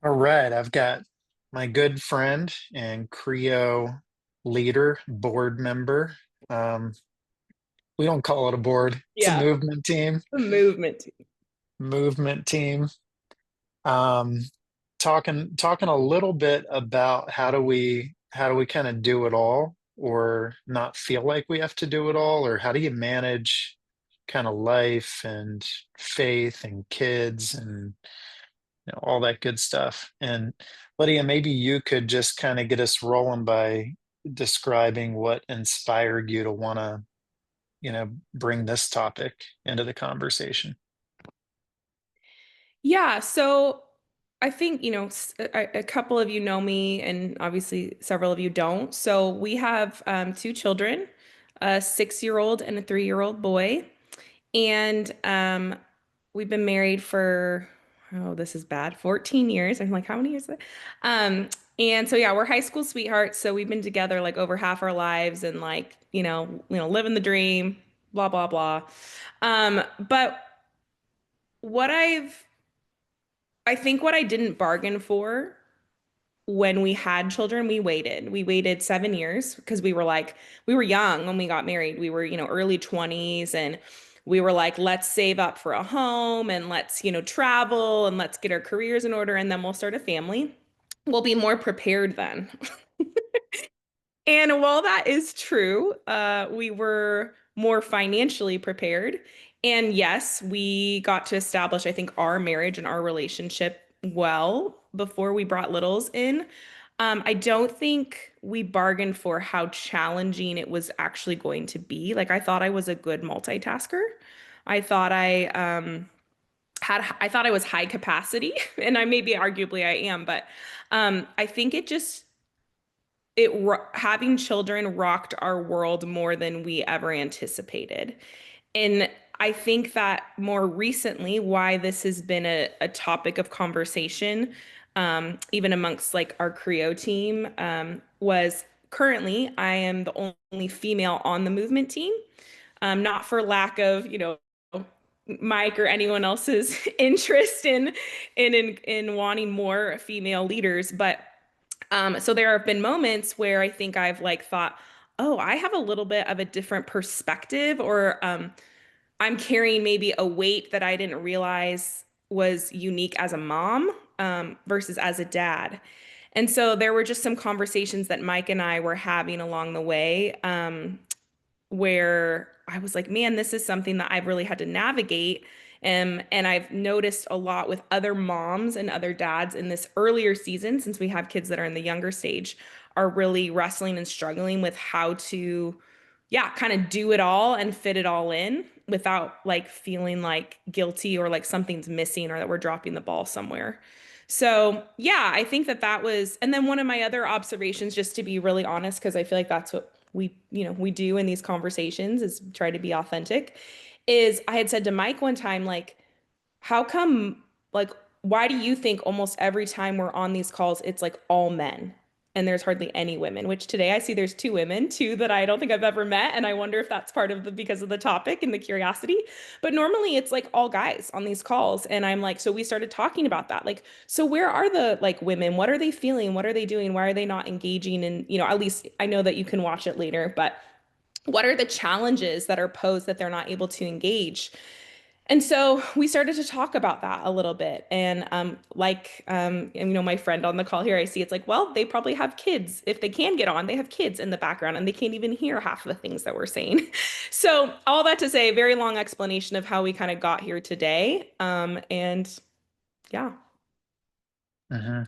All right, I've got my good friend and Creo leader, board member. Um, we don't call it a board; it's a Yeah, movement team. the movement. Movement team. Um, talking a little bit about how do we kind of do it all, or not feel like we have to do it all, or how do you manage kind of life and faith and kids and all that good stuff. And Lydia, maybe you could just kind of get us rolling by describing what inspired you to want to, bring this topic into the conversation. Yeah, so I think, a couple of you know me, and obviously several of you don't. So we have two children, a 6-year-old and a 3-year-old boy. And we've been married for, oh, this is bad, 14 years. I'm like, how many years is that? Um, and so yeah, we're high school sweethearts. So we've been together like over half our lives and like, living the dream, blah, blah, blah. But what I think what I didn't bargain for when we had children, we waited. We waited 7 years because we were young when we got married. We were, early 20s, and we were like, let's save up for a home and let's, travel and let's get our careers in order and then we'll start a family. We'll be more prepared then. And while that is true, we were more financially prepared. And yes, we got to establish, I think, our marriage and our relationship well before we brought littles in. I don't think we bargained for how challenging it was actually going to be. Like, I thought I was a good multitasker. I thought I thought I was high capacity, and I maybe arguably I am, but I think having children rocked our world more than we ever anticipated. And I think that more recently, why this has been a topic of conversation, even amongst like our Creo team, was currently I am the only female on the movement team. Not for lack of, Mike or anyone else's interest in wanting more female leaders, but so there have been moments where I think I've like thought, oh, I have a little bit of a different perspective, or I'm carrying maybe a weight that I didn't realize was unique as a mom versus as a dad. And so there were just some conversations that Mike and I were having along the way where I was like, man, this is something that I've really had to navigate. And I've noticed a lot with other moms and other dads in this earlier season, since we have kids that are in the younger stage, are really wrestling and struggling with how to, yeah, kind of do it all and fit it all in without like feeling like guilty or like something's missing or that we're dropping the ball somewhere. So, yeah, I think that was, and then one of my other observations, just to be really honest, because I feel like that's what we do in these conversations is try to be authentic, is I had said to Mike one time, like, how come, like, why do you think almost every time we're on these calls, it's like all men and there's hardly any women? Which today I see there's two women, two that I don't think I've ever met. And I wonder if that's part of because of the topic and the curiosity. But normally it's like all guys on these calls. And I'm like, so we started talking about that. Like, so where are the like women? What are they feeling? What are they doing? Why are they not engaging? And, at least I know that you can watch it later, but what are the challenges that are posed that they're not able to engage? And so we started to talk about that a little bit. And and, my friend on the call here, I see it's like, well, they probably have kids. If they can get on, they have kids in the background and they can't even hear half of the things that we're saying. So all that to say, very long explanation of how we kind of got here today. And yeah. Mhm.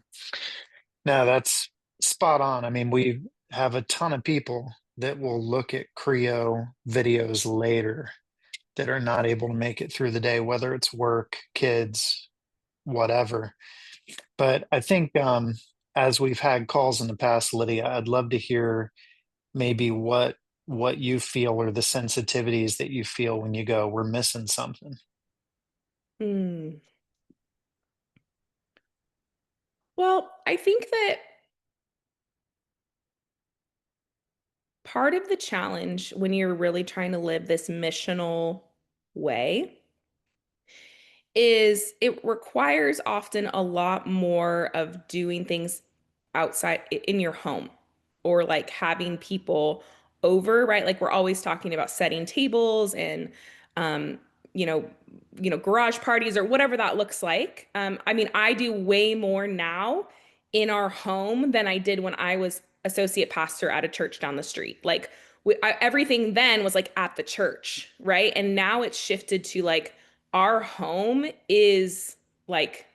No, that's spot on. I mean, we have a ton of people that will look at Creo videos later that are not able to make it through the day, whether it's work, kids, whatever. But I think as we've had calls in the past, Lydia, I'd love to hear maybe what you feel or the sensitivities that you feel when you go, we're missing something. Hmm. Well, I think that part of the challenge when you're really trying to live this missional way is it requires often a lot more of doing things outside in your home or like having people over, right? Like we're always talking about setting tables and um, you know, garage parties or whatever that looks like. I mean, I do way more now in our home than I did when I was associate pastor at a church down the street. Like everything then was like at the church, right? And now it's shifted to like our home is like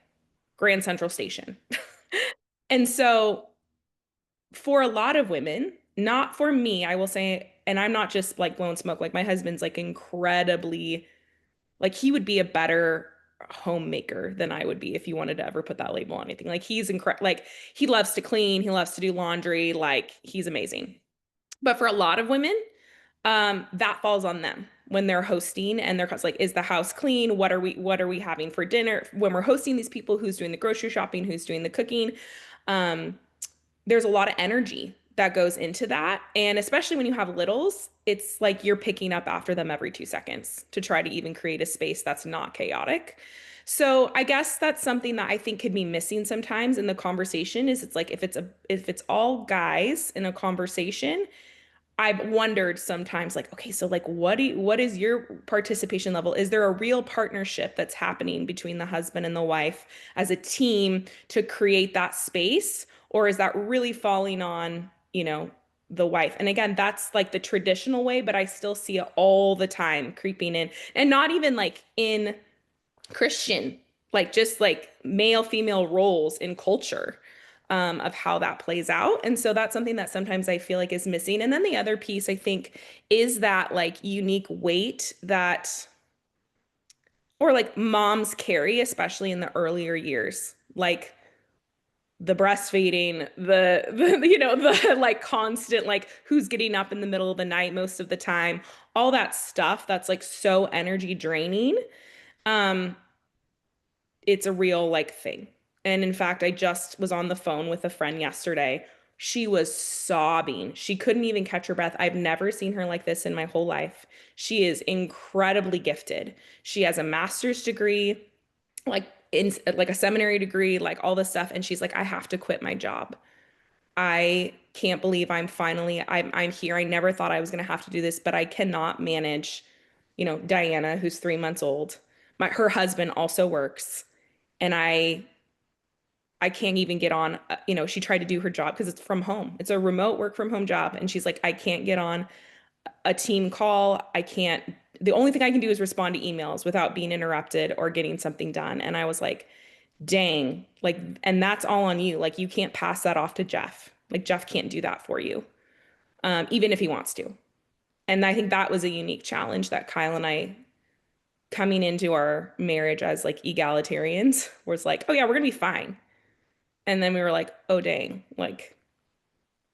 Grand Central Station. And so for a lot of women, not for me, I will say, and I'm not just like blowing smoke, like my husband's like incredibly, like he would be a better homemaker than I would be if you wanted to ever put that label on anything. Like he's incredible, like he loves to clean, he loves to do laundry, like he's amazing. But for a lot of women, that falls on them when they're hosting and they're like, is the house clean? What are we having for dinner? When we're hosting these people, who's doing the grocery shopping, who's doing the cooking? Um, there's a lot of energy that goes into that. And especially when you have littles, it's like you're picking up after them every 2 seconds to try to even create a space that's not chaotic. So I guess that's something that I think could be missing sometimes in the conversation is it's like if it's all guys in a conversation, I've wondered sometimes like, okay, so like what is your participation level? Is there a real partnership that's happening between the husband and the wife as a team to create that space? Or is that really falling on, the wife? And again, that's like the traditional way, but I still see it all the time creeping in. And not even like in Christian, like just like male female roles in culture of how that plays out. And so that's something that sometimes I feel like is missing. And then the other piece I think is that like unique weight that, or like moms carry, especially in the earlier years, like the breastfeeding, the like constant, like who's getting up in the middle of the night most of the time, all that stuff that's like so energy draining. Um, it's a real like thing. And in fact, I just was on the phone with a friend yesterday. She was sobbing. She couldn't even catch her breath. I've never seen her like this in my whole life. She is incredibly gifted. She has a master's degree, like in like a seminary degree, like all this stuff. And she's like, I have to quit my job. I can't believe I'm here. I never thought I was gonna have to do this, but I cannot manage, Diana, who's 3 months old. Her husband also works and I can't even get on, she tried to do her job because it's from home. It's a remote work from home job and she's like I can't get on a team call. I can't The only thing I can do is respond to emails without being interrupted or getting something done. And I was like, dang, like and that's all on you. Like you can't pass that off to Jeff. Like Jeff can't do that for you. Even if he wants to. And I think that was a unique challenge that Kyle and I coming into our marriage as like egalitarians was like, oh yeah, we're gonna be fine. And then we were like, oh, dang, like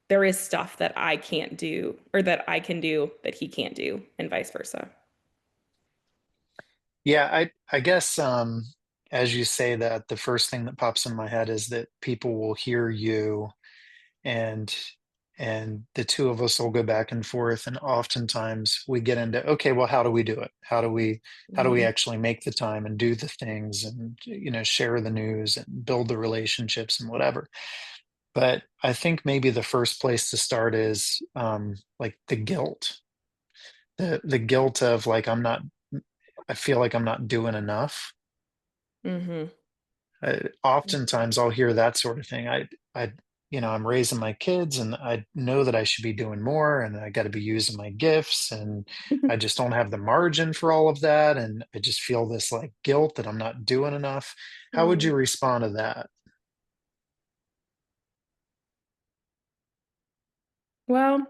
there is stuff that I can't do or that I can do that he can't do, and vice versa. Yeah, I guess as you say that, the first thing that pops in my head is that people will hear you and the two of us will go back and forth, and oftentimes we get into, okay, well, how do we do it? How do we Mhm. actually make the time and do the things and share the news and build the relationships and whatever. But I think maybe the first place to start is like the guilt, the guilt of like I feel like I'm not doing enough. Mhm. Oftentimes I'll hear that sort of thing. I'm raising my kids and I know that I should be doing more and I got to be using my gifts and I just don't have the margin for all of that. And I just feel this like guilt that I'm not doing enough. How would Mm. you respond to that? Well,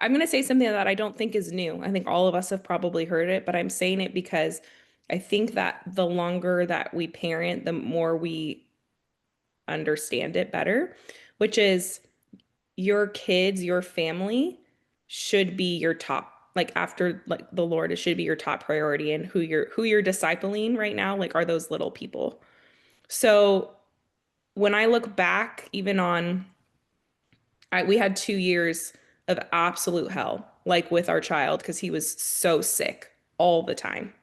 I'm going to say something that I don't think is new. I think all of us have probably heard it, but I'm saying it because I think that the longer that we parent, the more we understand it better, which is your kids, your family should be your top, like after like the Lord, it should be your top priority. And who you're discipling right now, like are those little people. So when I look back, even on we had 2 years of absolute hell, like with our child, because he was so sick all the time.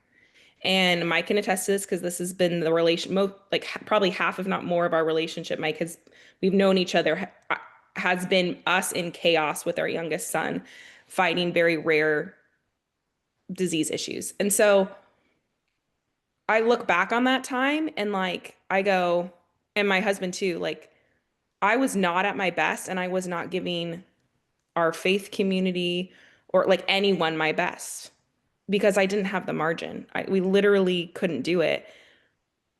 And Mike can attest to this because this has been the relation, like probably half, if not more, of our relationship. Mike has, we've known each other, has been us in chaos with our youngest son, fighting very rare disease issues. And so I look back on that time and like, I go, and my husband too, like, I was not at my best and I was not giving our faith community or like anyone my best because I didn't have the margin. We literally couldn't do it.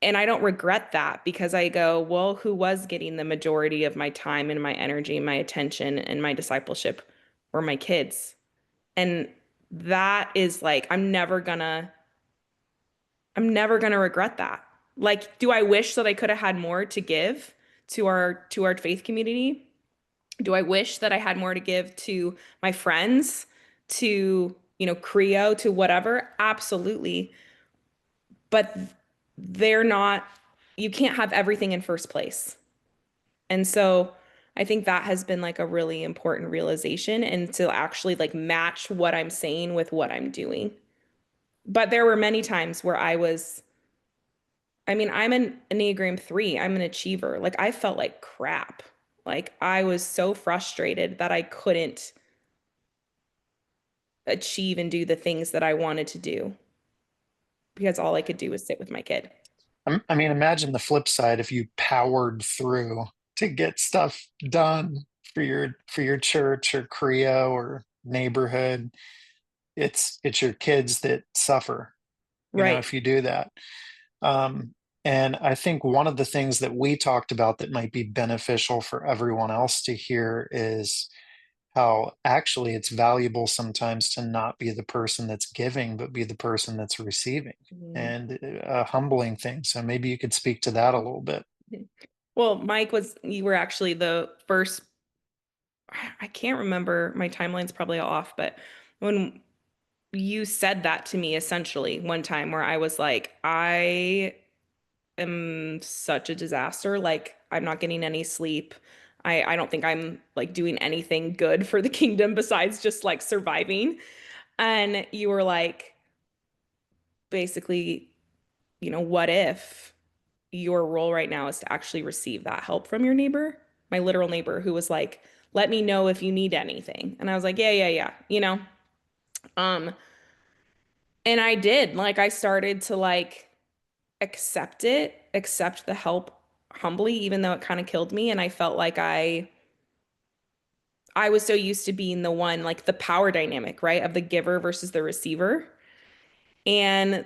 And I don't regret that because I go, well, who was getting the majority of my time and my energy, my attention and my discipleship were my kids. And that is like, I'm never gonna regret that. Like, do I wish that I could have had more to give to our faith community? Do I wish that I had more to give to my friends, to, Creo, to whatever? Absolutely. But they're not, you can't have everything in first place. And so I think that has been like a really important realization and to actually like match what I'm saying with what I'm doing. But there were many times where I mean, I'm an Enneagram 3, I'm an achiever. Like I felt like crap. Like I was so frustrated that I couldn't achieve and do the things that I wanted to do because all I could do was sit with my kid. I mean, imagine the flip side if you powered through to get stuff done for your church or Creo or neighborhood. It's your kids that suffer, Right. if you do that. Um, and I think one of the things that we talked about that might be beneficial for everyone else to hear is how actually it's valuable sometimes to not be the person that's giving, but be the person that's receiving, Mhm. and a humbling thing. So maybe you could speak to that a little bit. Well, you were actually the first, I can't remember, my timeline's probably off, but when you said that to me essentially one time where I was like, I am such a disaster. Like, I'm not getting any sleep. I don't think I'm like doing anything good for the kingdom besides just like surviving. And you were like, basically, what if your role right now is to actually receive that help from your neighbor? My literal neighbor who was like, let me know if you need anything. And I was like, yeah, yeah, yeah, Um, and I did. Like I started to like accept the help humbly, even though it kind of killed me. And I felt like I was so used to being the one, like the power dynamic, right? Of the giver versus the receiver. And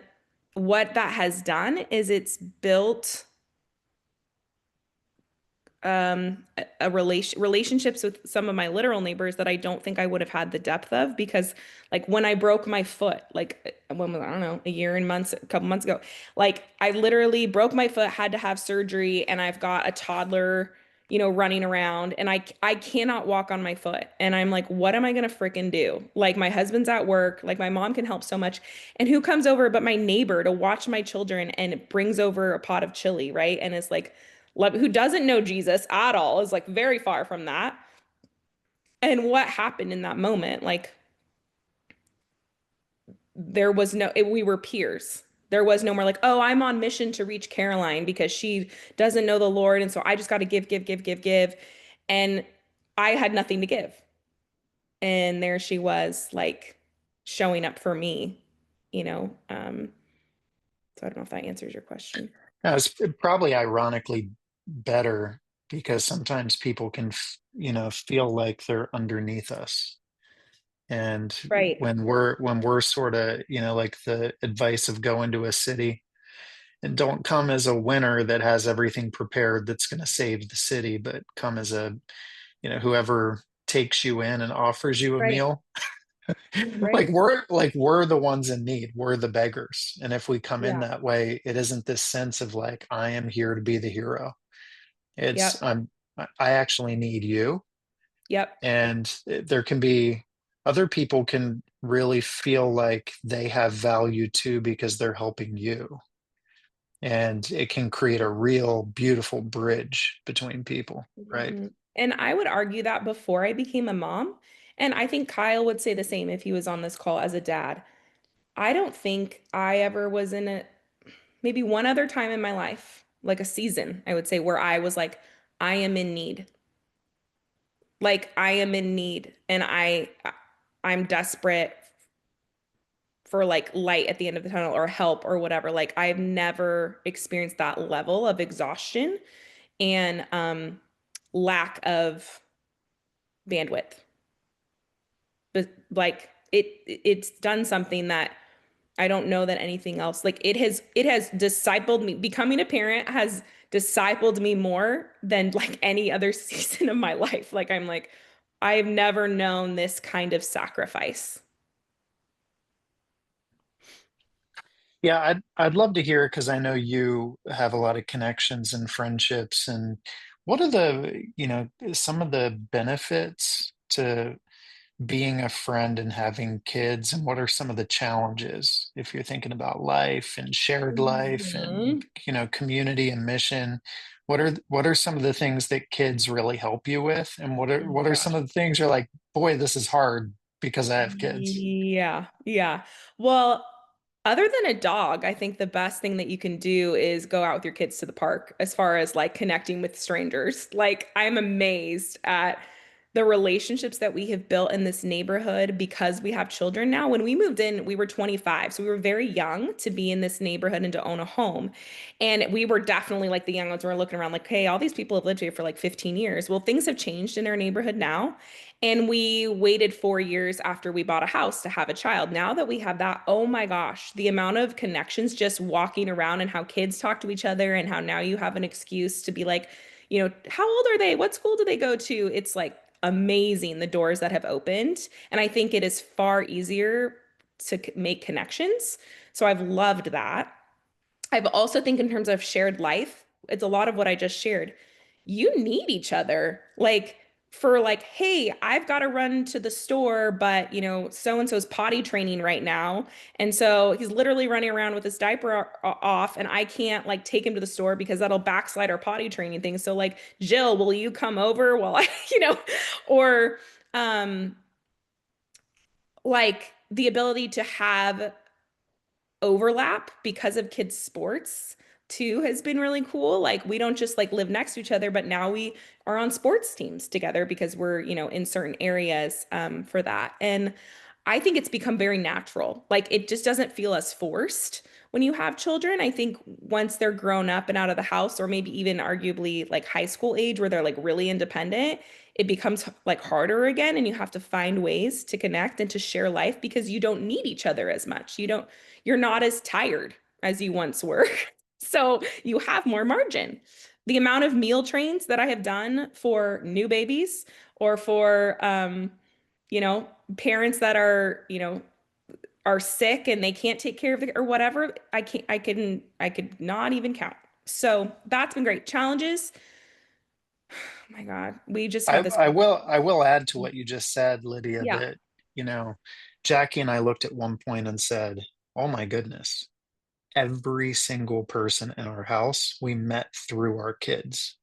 what that has done is it's built relationships with some of my literal neighbors that I don't think I would have had the depth of because like when I broke my foot, like when was, I don't know, a year and months, a couple months ago, like I literally broke my foot, had to have surgery, and I've got a toddler, running around, and I cannot walk on my foot. And I'm like, what am I gonna freaking do? Like my husband's at work, like my mom can help so much. And who comes over but my neighbor to watch my children and brings over a pot of chili, right? And it's like who doesn't know Jesus at all, is like very far from that. And what happened in that moment? Like there was we were peers. There was no more like, oh, I'm on mission to reach Caroline because she doesn't know the Lord. And so I just got to give, give, give, give, give. And I had nothing to give. And there she was, like showing up for me, you know. So I don't know if that answers your question. Now, it's probably ironically better because sometimes people can, feel like they're underneath us. And Right. when we're sort of, like the advice of go into a city and don't come as a winner that has everything prepared that's going to save the city, but come as whoever takes you in and offers you a Right. meal. Right. Like we're the ones in need. We're the beggars. And if we come in Yeah. that way, it isn't this sense of like, I am here to be the hero. It's Yep. I actually need you. Yep. And there can be other people can really feel like they have value too because they're helping you. And it can create a real beautiful bridge between people, right? Mhm. And I would argue that before I became a mom, and I think Kyle would say the same if he was on this call as a dad. I don't think I ever was in a, maybe one other time in my life, like a season, I would say, where I was like, I am in need. Like I am in need and I'm desperate for like light at the end of the tunnel or help or whatever. Like I've never experienced that level of exhaustion and lack of bandwidth. But like it's done something that I don't know that anything else. Like it has discipled me. Becoming a parent has discipled me more than like any other season of my life. Like I'm like I've never known this kind of sacrifice. Yeah, I'd love to hear because I know you have a lot of connections and friendships. And what are some of the benefits to being a friend and having kids, and what are some of the challenges if you're thinking about life and shared life and Mhm. community and mission? What are some of the things that kids really help you with, and what Oh are my what are some gosh. of the things you're like, boy, this is hard because I have kids? Yeah, yeah. Well, other than a dog, I think the best thing that you can do is go out with your kids to the park as far as like connecting with strangers. Like, I'm amazed at the relationships that we have built in this neighborhood because we have children now. When we moved in, we were 25, so we were very young to be in this neighborhood and to own a home. And we were definitely like the young ones were looking around like, hey, all these people have lived here for like 15 years. Well, things have changed in our neighborhood now. And we waited 4 years after we bought a house to have a child. Now that we have that, oh my gosh, the amount of connections just walking around and how kids talk to each other and how now you have an excuse to be like, how old are they? What school do they go to? It's like amazing the doors that have opened. And I think it is far easier to make connections. So I've loved that. I've also think in terms of shared life, it's a lot of what I just shared. You need each other. Like for like, hey, I've got to run to the store, but so and so's potty training right now. And so he's literally running around with his diaper off and I can't like take him to the store because that'll backslide our potty training thing. So like, Jill, will you come over while I, or um like the ability to have overlap because of kids' sports too has been really cool. Like we don't just like live next to each other, but now we are on sports teams together because we're, in certain areas for that. And I think it's become very natural. Like it just doesn't feel as forced when you have children. I think once they're grown up and out of the house, or maybe even arguably like high school age where they're like really independent, it becomes like harder again. And you have to find ways to connect and to share life because you don't need each other as much. You're not as tired as you once were. So you have more margin. The amount of meal trains that I have done for new babies or for, you know, parents that are sick and they can't take care of it or whatever, I could not even count. So that's been great. Challenges. Oh my God. We just had this. I will add to what you just said, Lydia, Yeah. that, you know, Jackie and I looked at one point and said, oh my goodness, every single person in our house we met through our kids.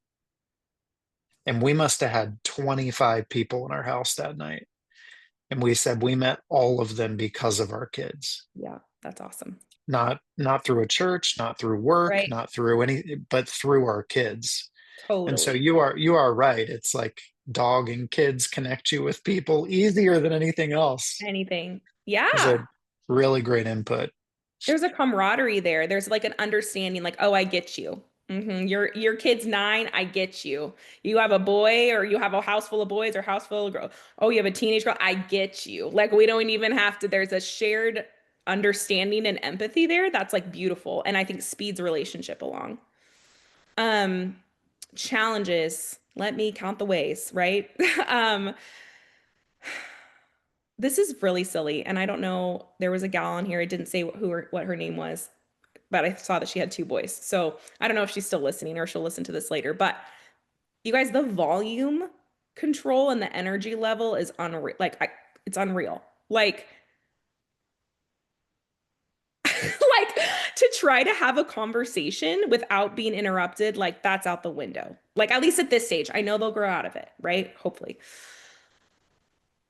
And we must have had 25 people in our house that night. And we said we met all of them because of our kids. Yeah. That's awesome. Not through a church, not through work, Right. not through any, but through our kids. And so Totally. you are right. It's like dog and kids connect you with people easier than anything else. Anything. Is Yeah. a really great input. There's a camaraderie there. There's like an understanding, like, oh, I get you. Your kid's 9, I get you. You have a boy, or you have a house full of boys, or house full of girls. Oh, you have a teenage girl, I get you. Like we don't even have to. There's a shared understanding and empathy there. That's like beautiful, and I think speeds a relationship along. Um, Challenges. Let me count the ways, right? Um, this is really silly, and I don't know. There was a gal on here. It didn't say what her name was, but I saw that she had 2 boys. So I don't know if she's still listening or she'll listen to this later. But you guys, the volume control and the energy level is unreal. It's unreal. Like, like to try to have a conversation without being interrupted, like that's out the window. Like at least at this stage, I know they'll grow out of it, right? Hopefully.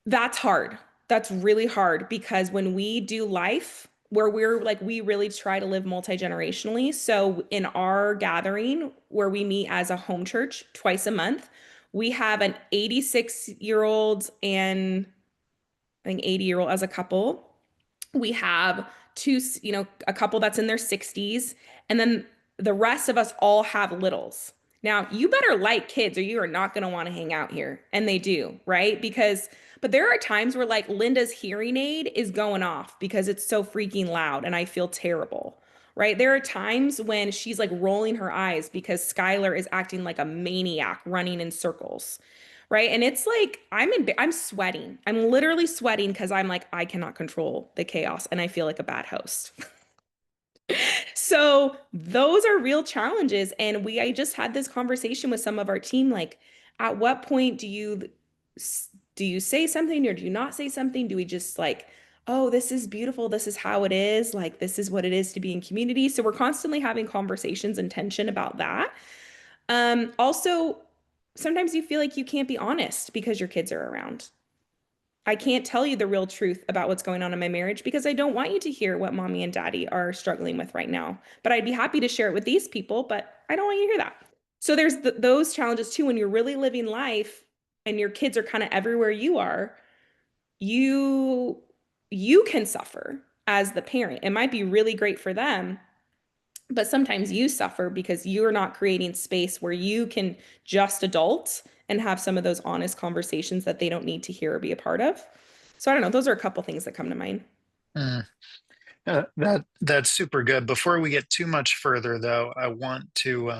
That's hard. That's really hard because when we do life where we're like, we really try to live multi-generationally. So in our gathering where we meet as a home church twice a month, we have an 86-year-old and I think 80-year-old as a couple. We have two, a couple that's in their 60s, and then the rest of us all have littles. Now, you better like kids or you are not going to want to hang out here. And they do, right? But there are times where like Linda's hearing aid is going off because it's so freaking loud and I feel terrible, right? There are times when she's like rolling her eyes because Skylar is acting like a maniac running in circles. Right. And it's like I'm sweating. I'm literally sweating because I'm like, I cannot control the chaos and I feel like a bad host. So those are real challenges. And I just had this conversation with some of our team, like, at what point do you say something or do you not say something? Do we just like, oh, this is beautiful, this is how it is, like this is what it is to be in community? So we're constantly having conversations and tension about that. Also, sometimes you feel like you can't be honest because your kids are around. I can't tell you the real truth about what's going on in my marriage because I don't want you to hear what mommy and daddy are struggling with right now. But I'd be happy to share it with these people, but I don't want you to hear that. So there's those challenges too when you're really living life and your kids are kind of everywhere you are, you you can suffer as the parent. It might be really great for them, but sometimes you suffer because you're not creating space where you can just adult and have some of those honest conversations that they don't need to hear or be a part of. So I don't know, those are a couple things that come to mind. Mm. That's super good. Before we get too much further, though, I want to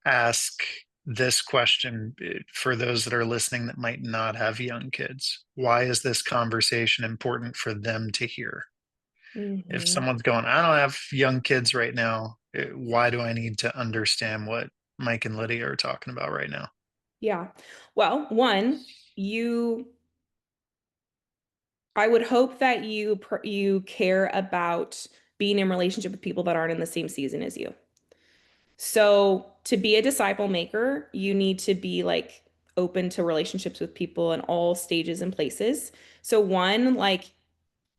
ask this question for those that are listening that might not have young kids. Why is this conversation important for them to hear? If Hmm. someone's going, I don't have young kids right now, why do I need to understand what Mike and Lydia are talking about right now? Yeah. Well, one, you I would hope that you care about being in relationship with people that aren't in the same season as you. So to be a disciple maker, you need to be like open to relationships with people in all stages and places. So one, like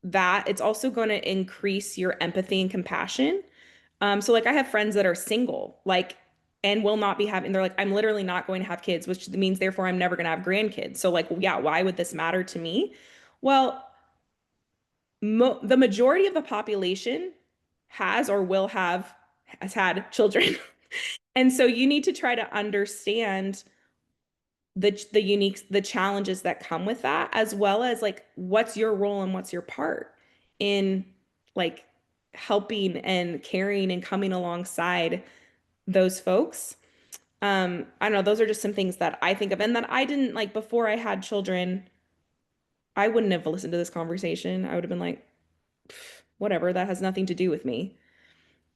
that, it's also going to increase your empathy and compassion. So like I have friends that are single, like, and will not be having, they're like, I'm literally not going to have kids, which means therefore I'm never going to have grandkids. So like, yeah, why would this matter to me? Well, the majority of the population has or will have has had children. And so you need to try to understand the challenges that come with that, as well as like what's your role and what's your part in like helping and caring and coming alongside those folks. I don't know, those are just some things that I think of and that I didn't like before I had children. I wouldn't have listened to this conversation. I would have been like, whatever, that has nothing to do with me.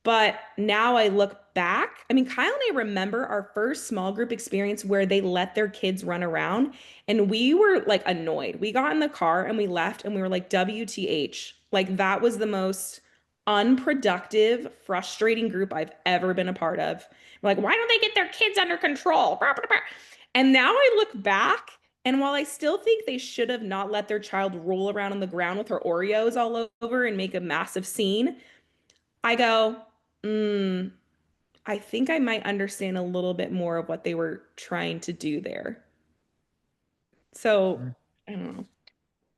But now I look back. I mean, Kyle and I remember our first small group experience where they let their kids run around and we were like annoyed. We got in the car and we left and we were like, WTH. Like, that was the most unproductive, frustrating group I've ever been a part of. We're like, why don't they get their kids under control? And now I look back, and while I still think they should have not let their child roll around on the ground with her Oreos all over and make a massive scene, I go, mm, I think I might understand a little bit more of what they were trying to do there. So, Mhm. I don't know.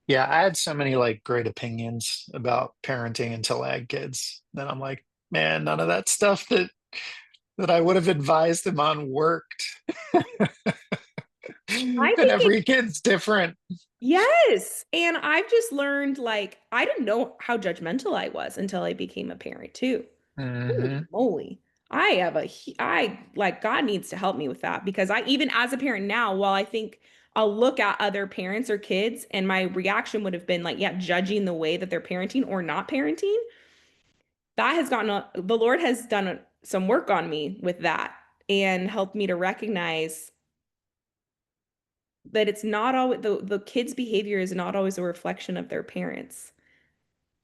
Yeah, I had so many like great opinions about parenting until I had kids. Then I'm like, man, none of that stuff that I would have advised them on worked. I And think every kid's different. yes. And I've just learned like I didn't know how judgmental I was until I became a parent too. Holy Hmm. moly. I like God needs to help me with that because I even as a parent now, while I think I'll look at other parents or kids and my reaction would have been like, yeah, judging the way that they're parenting or not parenting, that has the Lord has done some work on me with that and helped me to recognize that it's not always the kids' behavior is not always a reflection of their parents.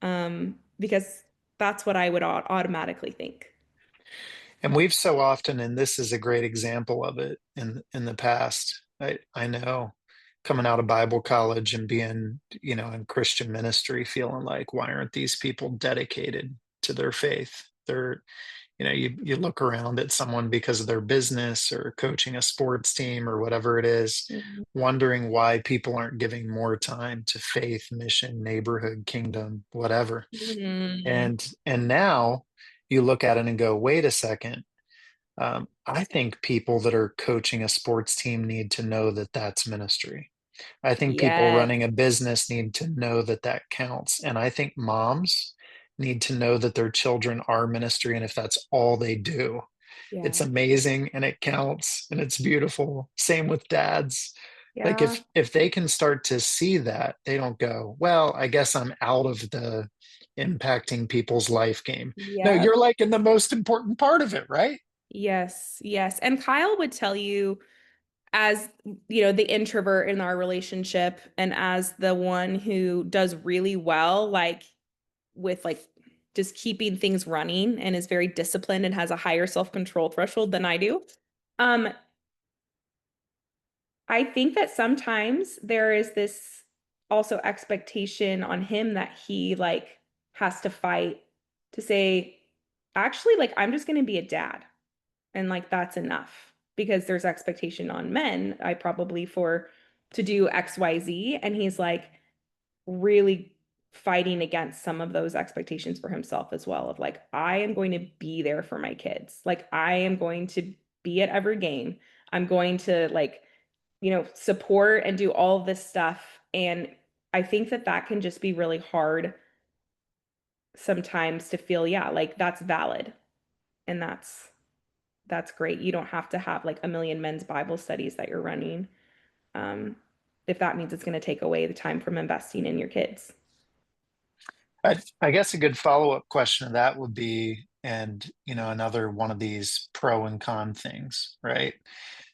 Because that's what I would automatically think. And we've so often, and this is a great example of it in the past. I know. coming out of Bible college and being, in Christian ministry, feeling like, why aren't these people dedicated to their faith? You look around at someone because of their business or coaching a sports team or whatever it is, Mhm. wondering why people aren't giving more time to faith, mission, neighborhood, kingdom, whatever. Mhm. And now you look at it and go, wait a second. I think people that are coaching a sports team need to know that that's ministry. I think people Yes. running a business need to know that that counts. And I think moms need to know that their children are ministry. And if that's all they do, it's Yeah. amazing and it counts and it's beautiful. Same with dads. Like Yeah. if they can start to see that, they don't go, well, I guess I'm out of the impacting people's life game. No, Yep. you're like in the most important part of it, right? Yes. Yes. And Kyle would tell you, as the introvert in our relationship and as the one who does really well, like with like just keeping things running and is very disciplined and has a higher self-control threshold than I do. Um, I think that sometimes there is this also expectation on him that he like has to fight to say, actually, like I'm just going to be a dad and like that's enough because there's expectation on men, I probably for to do XYZ. And he's like really fighting against some of those expectations for himself as well of like, I am going to be there for my kids. Like I am going to be at every game. I'm going to like support and do all of this stuff. And I think that that can just be really hard sometimes to feel, yeah, like that's valid. And that's great. You don't have to have like a million men's Bible studies that you're running. Um, if that means it's going to take away the time from investing in your kids. I guess a good follow-up question to that would be, and another one of these pro and con things, right?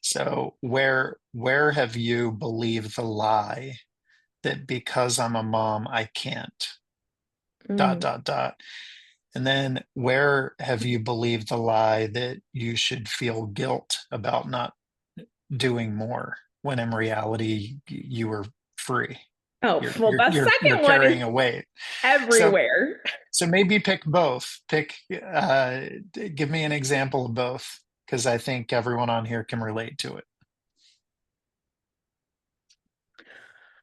So where have you believed the lie that because I'm a mom, I can't, dot, Mm. dot, dot. And then where have you believed the lie that you should feel guilt about not doing more when in reality you were free? Oh, You're well, you're the you're you're second one is carrying a weight. So everywhere. so maybe pick both. Give me an example of both, because I think everyone on here can relate to it.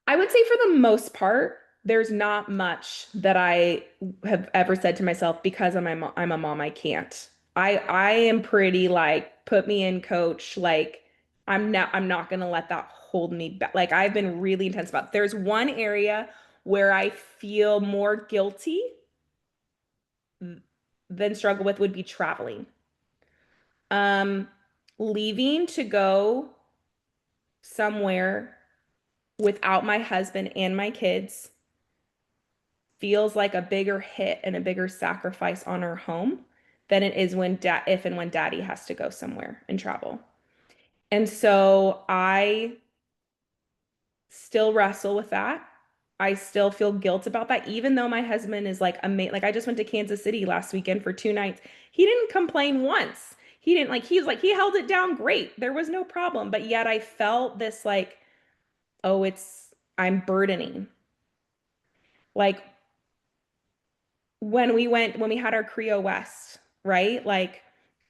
I would say for the most part, there's not much that I have ever said to myself because I'm a mom, I can't. I am pretty like put me in coach, like I'm not gonna let that hold me back. Like I've been really intense about. There's one area where I feel more guilty than struggle with would be traveling. Um, leaving to go somewhere without my husband and my kids feels like a bigger hit and a bigger sacrifice on our home than it is when if and when daddy has to go somewhere and travel. And so I still wrestle with that. I still feel guilt about that, even though my husband is like amazing. Like I just went to Kansas City last weekend for 2 nights. He didn't complain once. He didn't like, he was like, he held it down great. There was no problem. But yet I felt this like, oh, I'm burdening. Like when we had our Creo West, right? Like,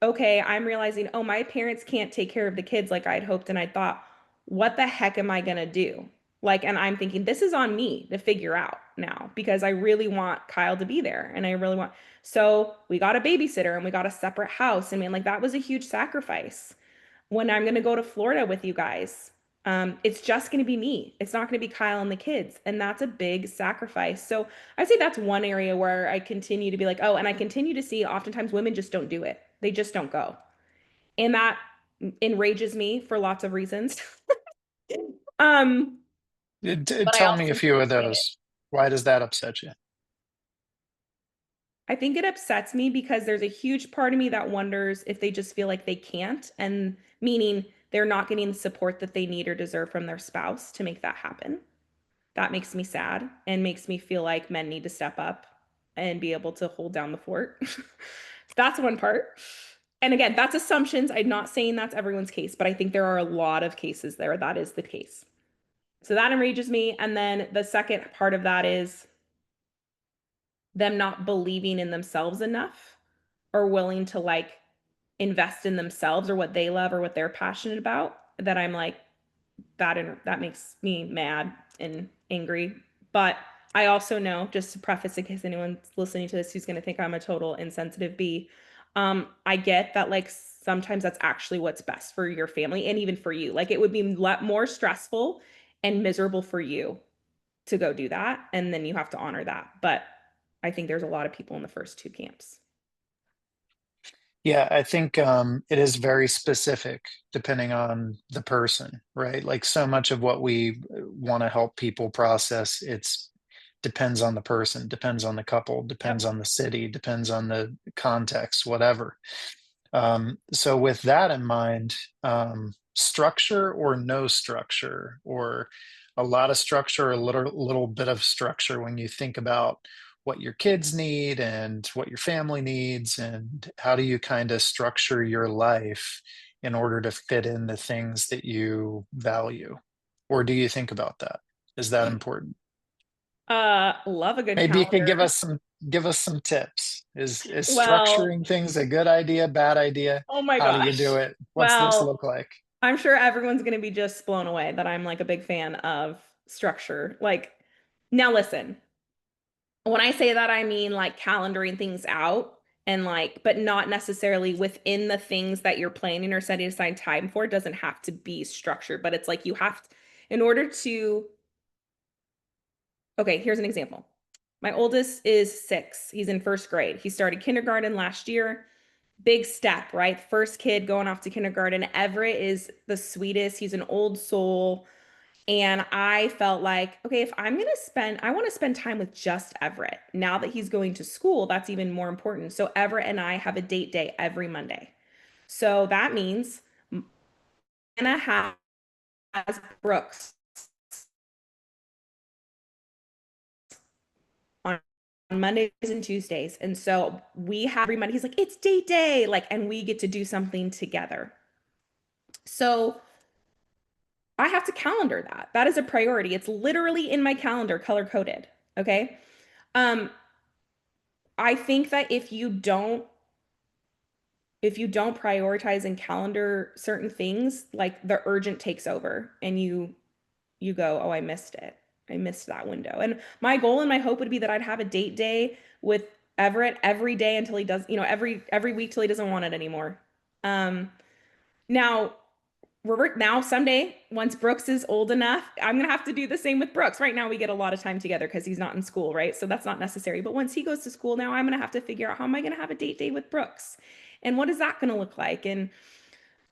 okay, I'm realizing, oh, my parents can't take care of the kids like I'd hoped and I thought, what the heck am I gonna do? Like, and I'm thinking this is on me to figure out now because I really want Kyle to be there and I really want. So we got a babysitter and we got a separate house. I mean, like that was a huge sacrifice when I'm going to go to Florida with you guys. It's just going to be me. It's not going to be Kyle and the kids. And that's a big sacrifice. So I'd say that's one area where I continue to be like, oh, and I continue to see oftentimes women just don't do it. They just don't go. And that enrages me for lots of reasons. Um, but I Tell me also a few of get it. those. Why does that upset you? I think it upsets me because there's a huge part of me that wonders if they just feel like they can't, and meaning they're not getting the support that they need or deserve from their spouse to make that happen. That makes me sad and makes me feel like men need to step up and be able to hold down the fort. That's one part. And again, that's assumptions. I'm not saying that's everyone's case, but I think there are a lot of cases there that is the case. So that enrages me. And then the second part of that is them not believing in themselves enough or willing to like invest in themselves or what they love or what they're passionate about. That I'm like, that makes me mad and angry. But I also know, just to preface, in case anyone's listening to this who's going to think I'm a total insensitive bee, I get that like sometimes that's actually what's best for your family and even for you. Like it would be more stressful and miserable for you to go do that, and then you have to honor that. But I think there's a lot of people in the first two camps. Yeah, I think it is very specific depending on the person, right? Like so much of what we want to help people process, it's depends on the person, depends on the couple, depends Yep. on the city, depends on the context, whatever. So with that in mind, structure or no structure, or a lot of structure, a little bit of structure when you think about what your kids need and what your family needs, and how do you kind of structure your life in order to fit in the things that you value? Or do you think about that? Is that important? Love a good Maybe you could calendar. give us some tips. Is Well, structuring things a good idea, bad idea? oh my How do you do gosh. it? What's this Well, look like? I'm sure everyone's going to be just blown away that I'm like a big fan of structure. Like, now listen, when I say that, I mean like calendaring things out and like, but not necessarily within the things that you're planning or setting aside time for. It doesn't have to be structured, but it's like you have to, in order to, okay, here's an example. My oldest is 6. He's in first grade. He started kindergarten last year. Big step, right? First kid going off to kindergarten. Everett is the sweetest. He's an old soul. And I felt like, okay, if I'm going to spend, I want to spend time with just Everett. Now that he's going to school, that's even more important. So Everett and I have a date day every Monday. So that means Anna has Brooks on Mondays and Tuesdays. And so we have every Monday, he's like, it's date day. Like, and we get to do something together. So I have to calendar that. That is a priority. It's literally in my calendar, color coded. Okay. Um, I think that if you don't prioritize and calendar certain things, like the urgent takes over and you go, "Oh, I missed it. I missed that window." And my goal and my hope would be that I'd have a date day with Everett every day until he does, every week till he doesn't want it anymore. Now Robert, now someday, once Brooks is old enough, I'm gonna have to do the same with Brooks. Right now, we get a lot of time together because he's not in school, right? So that's not necessary. But once he goes to school now, I'm gonna have to figure out how am I gonna have a date day with Brooks? And what is that gonna look like? And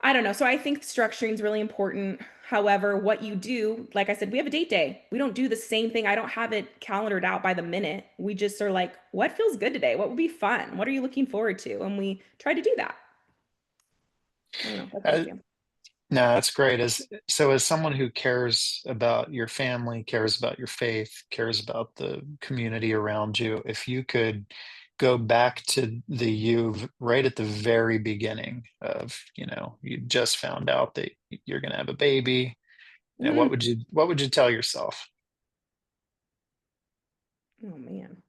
I don't know. So I think structuring is really important. However, what you do, like I said, we have a date day. We don't do the same thing. I don't have it calendared out by the minute. We just are like, what feels good today? What would be fun? What are you looking forward to? And we try to do that. I don't know. That's my Uh, example. no, that's great. As someone who cares about your family, cares about your faith, cares about the community around you, if you could go back to the you right at the very beginning of, you just found out that you're going to have a baby, Mhm. what would you tell yourself? Oh man.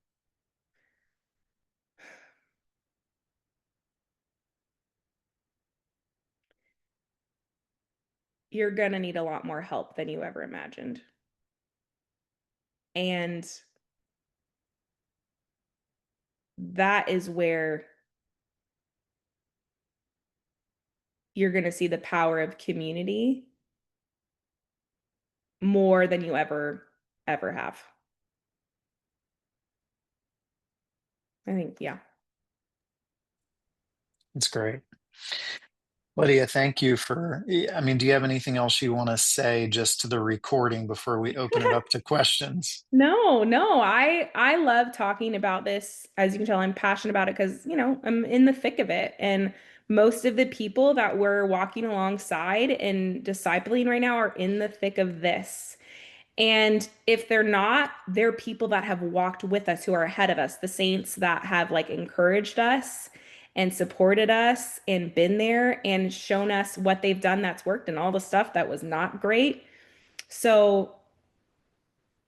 You're gonna need a lot more help than you ever imagined. And that is where you're gonna see the power of community more than you ever have. I think, yeah. It's great. Lydia, thank you I mean, do you have anything else you want to say just to the recording before we open it up to questions? No, no, I love talking about this. As you can tell, I'm passionate about it because, I'm in the thick of it. And most of the people that we're walking alongside and discipling right now are in the thick of this. And if they're not, they're people that have walked with us who are ahead of us, the saints that have like encouraged us and supported us and been there and shown us what they've done that's worked and all the stuff that was not great. So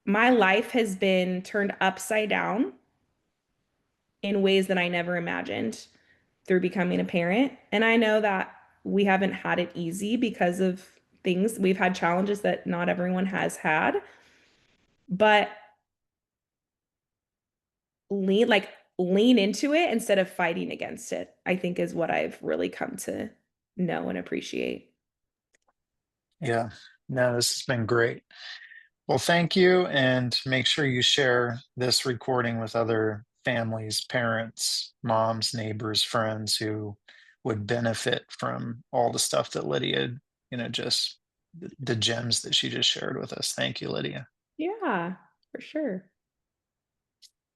my life has been turned upside down in ways that I never imagined through becoming a parent. And I know that we haven't had it easy because of things. We've had challenges that not everyone has had, but lean like lean into it instead of fighting against it, I think is what I've really come to know and appreciate. Yeah. No, this has been great. Well, thank you, and make sure you share this recording with other families, parents, moms, neighbors, friends who would benefit from all the stuff that Lydia, just the gems that she just shared with us. Thank you, Lydia. Yeah, for sure.